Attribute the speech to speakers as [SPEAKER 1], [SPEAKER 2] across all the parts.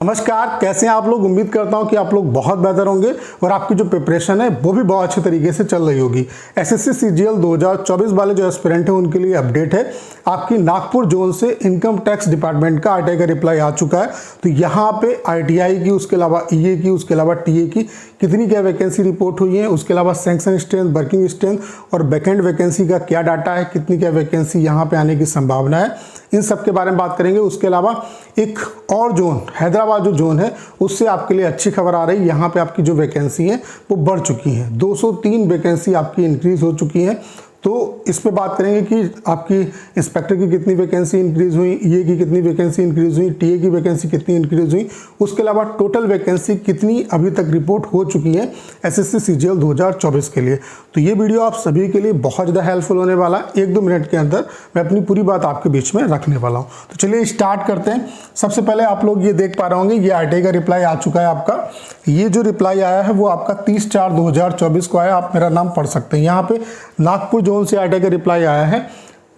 [SPEAKER 1] नमस्कार, कैसे हैं आप लोग। उम्मीद करता हूं कि आप लोग बहुत बेहतर होंगे और आपकी जो प्रिपरेशन है वो भी बहुत अच्छे तरीके से चल रही होगी। एसएससी सीजीएल 2024 वाले जो एस्पिरेंट हैं उनके लिए अपडेट है। आपकी नागपुर जोन से इनकम टैक्स डिपार्टमेंट का आरटीआई का रिप्लाई आ चुका है। तो यहाँ पे आईटीआई की, उसके अलावा ईए की, उसके अलावा टीए की कितनी क्या वैकेंसी रिपोर्ट हुई है, उसके अलावा सैंक्शन स्ट्रेंथ, वर्किंग स्ट्रेंथ और बैकेंड वैकेंसी का क्या डाटा है, कितनी क्या वैकेंसी यहाँ पे आने की संभावना है, इन सब के बारे में बात करेंगे। उसके अलावा एक और जोन, हैदराबाद जो जोन है, उससे आपके लिए अच्छी खबर आ रही है। यहाँ पे आपकी जो वैकेंसी है वो बढ़ चुकी है, 203 वैकेंसी आपकी इंक्रीज हो चुकी है। तो इस पे बात करेंगे कि आपकी इंस्पेक्टर की कितनी वैकेंसी इंक्रीज हुई, ईए की कितनी वैकेंसी इंक्रीज हुई, टीए की वैकेंसी कितनी इंक्रीज हुई, उसके अलावा टोटल वैकेंसी कितनी अभी तक रिपोर्ट हो चुकी है एसएससी सीजीएल 2024 के लिए। तो ये वीडियो आप सभी के लिए बहुत ज़्यादा हेल्पफुल होने वाला है। 1-2 मिनट के अंदर मैं अपनी पूरी बात आपके बीच में रखने वाला हूँ। तो चलिए स्टार्ट करते हैं। सबसे पहले आप लोग ये देख पा रहे होंगे, ये आरटीआई का रिप्लाई आ चुका है आपका। ये जो रिप्लाई आया है वो आपका 30/4/2024 को आया। आप मेरा नाम पढ़ सकते हैं। यहाँ पे नागपुर जोन से आरटीआई का रिप्लाई आया है।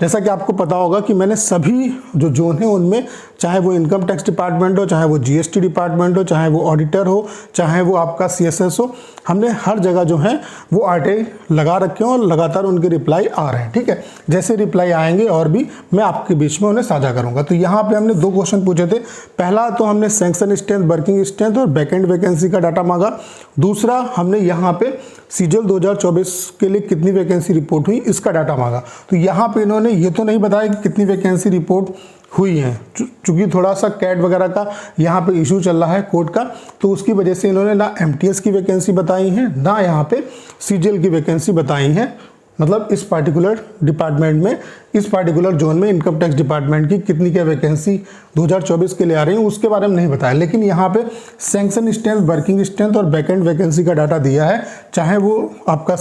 [SPEAKER 1] जैसा कि आपको पता होगा कि मैंने सभी जो जोन है उनमें, चाहे वो इनकम टैक्स डिपार्टमेंट हो, चाहे वो जीएसटी डिपार्टमेंट हो, चाहे वो ऑडिटर हो, चाहे वो आपका सीएसएस हो, हमने हर जगह जो है वो आरटीआई लगा रखे हैं और लगातार उनके रिप्लाई आ रहे हैं। ठीक है, जैसे रिप्लाई आएंगे और भी मैं आपके बीच में उन्हें साझा करूंगा। तो यहाँ पे हमने 2 क्वेश्चन पूछे थे। पहला तो हमने सैंक्शन स्ट्रेंथ, वर्किंग स्ट्रेंथ और बैकेंड वैकेंसी का डाटा मांगा। दूसरा हमने यहाँ पे सीजीएल 2024 के लिए कितनी वैकेंसी रिपोर्ट हुई इसका डाटा मांगा। तो यहाँ पे इन्होंने ये तो नहीं बताया कि कितनी वैकेंसी रिपोर्ट हुई है, चूंकि थोड़ा सा कैट वगैरह का यहाँ पे इशू चल रहा है कोर्ट का, तो उसकी वजह से इन्होंने ना एमटीएस की वैकेंसी बताई है, ना यहाँ पे सीजीएल की वैकेंसी बताई है। मतलब इस पार्टिकुलर डिपार्टमेंट में, इस पार्टिकुलर जोन में इनकम टैक्स डिपार्टमेंट की कितनी क्या वैकेंसी 2024 के लिए आ रही है उसके बारे में नहीं बताया। लेकिन यहाँ पे सैंक्शन स्ट्रेंथ, वर्किंग स्ट्रेंथ और बैकेंड वैकेंसी का डाटा दिया है। चाहे वो आपका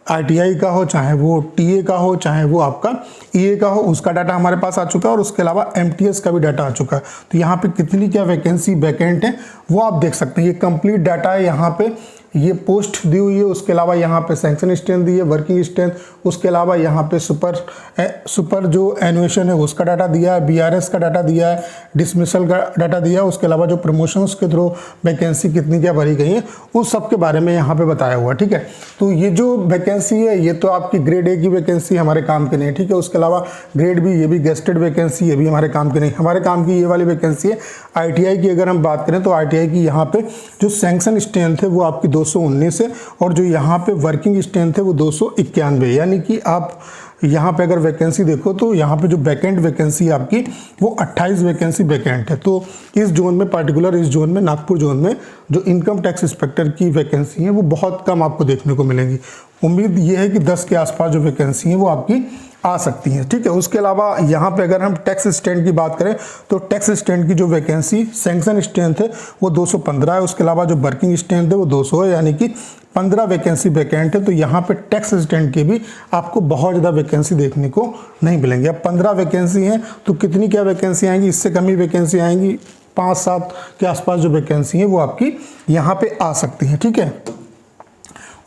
[SPEAKER 1] आरटीआई का हो, चाहे वो टीए का हो, चाहे वो आपका ईए का हो, उसका डाटा हमारे पास आ चुका है। और उसके अलावा एमटीएस का भी डाटा आ चुका है। तो यहाँ पे कितनी क्या वैकेंसी वैकेंट है वो आप देख सकते हैं। ये कंप्लीट डाटा है। यहाँ पे ये पोस्ट दी हुई है। उसके अलावा यहाँ पे सैंक्शन स्ट्रेंथ दी है, वर्किंग स्ट्रेंथ, उसके अलावा यहाँ पे सुपर जो एनुएशन है उसका डाटा दिया है, बीआरएस का डाटा दिया है, डिसमिसल का डाटा दिया है। उसके अलावा जो प्रमोशंस के थ्रू वैकेंसी कितनी क्या भरी गई है उस सब के बारे में यहाँ पे बताया हुआ। ठीक है, तो ये जो वैकेंसी है ये तो आपकी ग्रेड ए की वैकेंसी हमारे काम की नहीं। ठीक है, उसके अलावा ग्रेड बी, ये भी गेस्टेड वैकेंसी, ये भी हमारे काम की नहीं। हमारे काम की ये वाली वैकेंसी है। आईटीआई की अगर हम बात करें तो आईटीआई की यहाँ पे जो सैंक्शन स्ट्रेंथ है वो आपकी 219 है और जो यहाँ पे वर्किंग स्ट्रेंथ है वो 291। यानी कि आप यहाँ पे अगर वैकेंसी देखो तो यहाँ पे जो बैकेंड वैकेंसी है आपकी वो 28 वैकेंसी बैकेंट है। तो इस जोन में, पार्टिकुलर इस जोन में, नागपुर जोन में जो इनकम टैक्स इंस्पेक्टर की वैकेंसी है वो बहुत कम आपको देखने को मिलेंगी। उम्मीद ये है कि 10 के आसपास जो वैकेंसी है वो आपकी आ सकती हैं। ठीक है, उसके अलावा यहाँ पे अगर हम टैक्स स्टैंड की बात करें तो टैक्स स्टैंड की जो वैकेंसी सैंक्शन स्ट्रेंथ है वो 215 है। उसके अलावा जो वर्किंग स्ट्रेंथ है वो 200 है, यानी कि 15 वैकेंसी वैकेंट है। तो यहाँ पे टैक्स स्टैंड की भी आपको बहुत ज़्यादा वैकेंसी देखने को नहीं मिलेंगी। अब 15 वैकेंसी हैं तो कितनी क्या वैकेंसी आएंगी, इससे कम ही वैकेंसी आएंगी। 5-7 के आसपास जो वैकेंसी है वो आपकी यहाँ पे आ सकती है। ठीक है,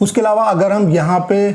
[SPEAKER 1] उसके अलावा अगर हम यहाँ पे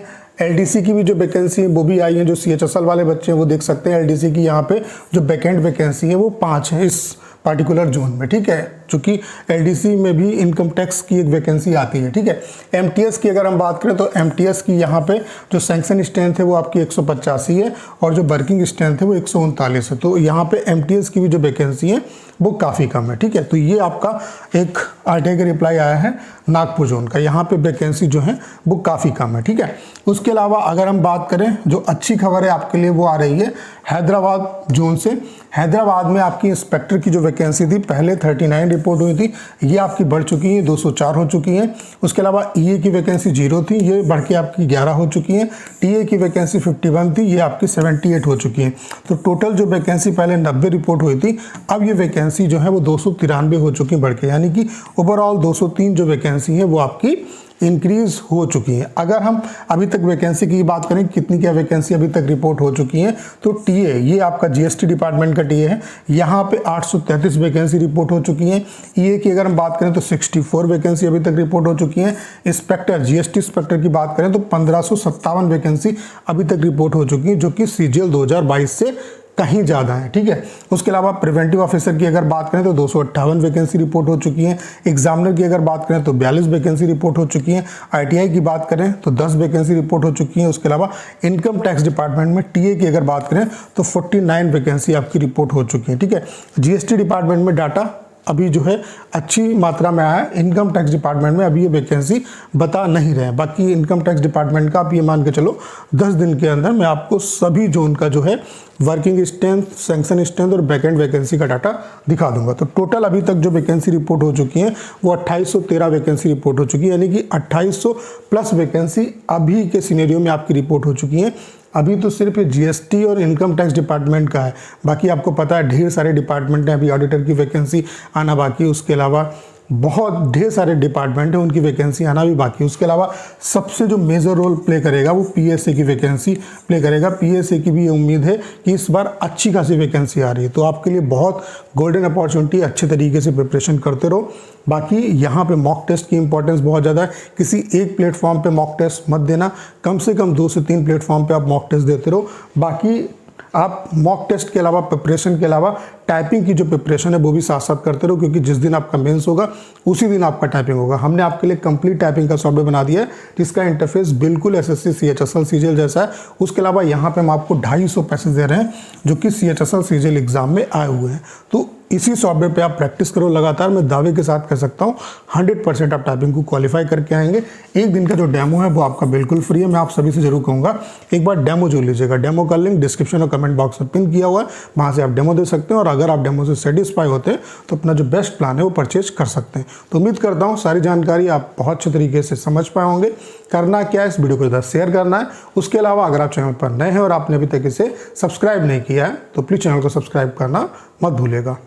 [SPEAKER 1] एलडीसी की भी जो वैकेंसी है वो भी आई है। जो सीएचएसएल वाले बच्चे हैं वो देख सकते हैं एलडीसी की यहाँ पे जो बैकेंड वैकेंसी है वो 5 है इस पार्टिकुलर जोन में। ठीक है, चूँकि एलडीसी में भी इनकम टैक्स की एक वैकेंसी आती है। ठीक है, एमटीएस की अगर हम बात करें तो एमटीएस की यहाँ पे जो सैंक्शन स्ट्रेंथ है वो आपकी 185 है और जो वर्किंग स्ट्रेंथ है वो 139 है। तो यहाँ पे एमटीएस की भी जो वैकेंसी है वो काफ़ी कम है। ठीक है, तो ये आपका एक आरटीआई का रिप्लाई आया है नागपुर जोन का। यहाँ पे वैकेंसी जो है वो काफ़ी कम है। ठीक है, उसके अलावा अगर हम बात करें, जो अच्छी खबर है आपके लिए वो आ रही है हैदराबाद जोन से। हैदराबाद में आपकी इंस्पेक्टर की जो वैकेंसी थी, पहले 39 रिपोर्ट हुई थी, ये आपकी बढ़ चुकी है, 204 हो चुकी है। उसके अलावा ईए की वैकेंसी 0 थी, ये बढ़ के आपकी 11 हो चुकी है। टीए की वैकेंसी 51 थी, ये आपकी 78 हो चुकी है। तो टोटल जो वैकेंसी पहले 90 रिपोर्ट हुई थी, अब ये वैकेंसी जो है वो 293 हो चुकी है बढ़ के, यानी कि ओवरऑल 203 जो वैकेंसी है वो आपकी इंक्रीज हो चुकी है। अगर हम अभी तक वैकेंसी की बात करें, कितनी क्या वैकेंसी अभी तक रिपोर्ट हो चुकी है, तो टीए, ये आपका जीएसटी डिपार्टमेंट का टीए है, यहाँ पे 833 वैकेंसी रिपोर्ट हो चुकी है। ईए की अगर हम बात करें तो 64 वैकेंसी अभी तक रिपोर्ट हो चुकी है। इंस्पेक्टर, जीएसटी इंस्पेक्टर की बात करें तो 1557 वैकेंसी अभी तक रिपोर्ट हो चुकी है, जो कि सीजीएल 2022 से कहीं ज़्यादा है, ठीक है। उसके अलावा प्रिवेंटिव ऑफिसर की अगर बात करें तो 258 वैकेंसी रिपोर्ट हो चुकी हैं। एग्जामिनर की अगर बात करें तो 42 वैकेंसी रिपोर्ट हो चुकी हैं। ITI की बात करें तो 10 वैकेंसी रिपोर्ट हो चुकी हैं। उसके अलावा इनकम टैक्स डिपार्टमेंट में TA की अगर बात करें तो 49 वैकेंसी आपकी रिपोर्ट हो चुकी है, ठीक है। GST डिपार्टमेंट में डाटा अभी जो है अच्छी मात्रा में आया है। इनकम टैक्स डिपार्टमेंट में अभी ये वैकेंसी बता नहीं रहे हैं। बाकी इनकम टैक्स डिपार्टमेंट का आप ये मान के चलो 10 दिन के अंदर मैं आपको सभी जोन का जो है वर्किंग स्ट्रेंथ, सैंक्शन स्ट्रेंथ और बैकएंड वैकेंसी का डाटा दिखा दूंगा। तो टोटल अभी तक जो वैकेंसी रिपोर्ट हो चुकी है वो 2813 वैकेंसी रिपोर्ट हो चुकी है, यानी कि 2800 प्लस वैकेंसी अभी के सिनेरियो में आपकी रिपोर्ट हो चुकी है। अभी तो सिर्फ ये GST और इनकम टैक्स डिपार्टमेंट का है, बाकी आपको पता है ढेर सारे डिपार्टमेंट हैं। अभी ऑडिटर की वैकेंसी आना बाकी, उसके अलावा बहुत ढेर सारे डिपार्टमेंट हैं, उनकी वैकेंसी आना भी बाकी। उसके अलावा सबसे जो मेजर रोल प्ले करेगा वो PSA की वैकेंसी प्ले करेगा। PSA की भी ये उम्मीद है कि इस बार अच्छी खासी वैकेंसी आ रही है, तो आपके लिए बहुत गोल्डन अपॉर्चुनिटी, अच्छे तरीके से प्रिपरेशन करते रहो। बाकी यहाँ पे मॉक टेस्ट की इंपॉर्टेंस बहुत ज़्यादा है। किसी एक प्लेटफॉर्म पे मॉक टेस्ट मत देना, कम से कम 2 से 3 प्लेटफॉर्म पे आप मॉक टेस्ट देते रहो। बाकी आप मॉक टेस्ट के अलावा, प्रिपरेशन के अलावा टाइपिंग की जो प्रिपरेशन है वो भी साथ साथ करते रहो, क्योंकि जिस दिन आपका मेंस होगा उसी दिन आपका टाइपिंग होगा। हमने आपके लिए कंप्लीट टाइपिंग का सॉफ्टवेयर बना दिया है जिसका इंटरफेस बिल्कुल SSC CHSL CGL जैसा है। उसके अलावा यहाँ पे हम आपको 250 पैसेज दे रहे हैं जो कि CHSL CGL एग्जाम में आए हुए हैं। तो इसी सॉफ्टवेयर पे आप प्रैक्टिस करो लगातार। मैं दावे के साथ कह सकता हूँ 100% आप टाइपिंग को क्वालिफाई करके आएंगे। एक दिन का जो डेमो है वो आपका बिल्कुल फ्री है। मैं आप सभी से जरूर कहूँगा एक बार डेमो जो लीजिएगा। डेमो का लिंक डिस्क्रिप्शन और कमेंट बॉक्स में पिन किया हुआ है, वहाँ से आप डेमो दे सकते हैं। और अगर आप डेमो से सेटिस्फाई होते हैं तो अपना जो बेस्ट प्लान है वो परचेज कर सकते हैं। तो उम्मीद करता हूँ सारी जानकारी आप बहुत अच्छे तरीके से समझ पाए होंगे। करना क्या है, इस वीडियो को इधर शेयर करना है। उसके अलावा अगर आप चैनल पर नए हैं और आपने अभी तक इसे सब्सक्राइब नहीं किया है तो प्लीज़ चैनल को सब्सक्राइब करना मत भूलिएगा।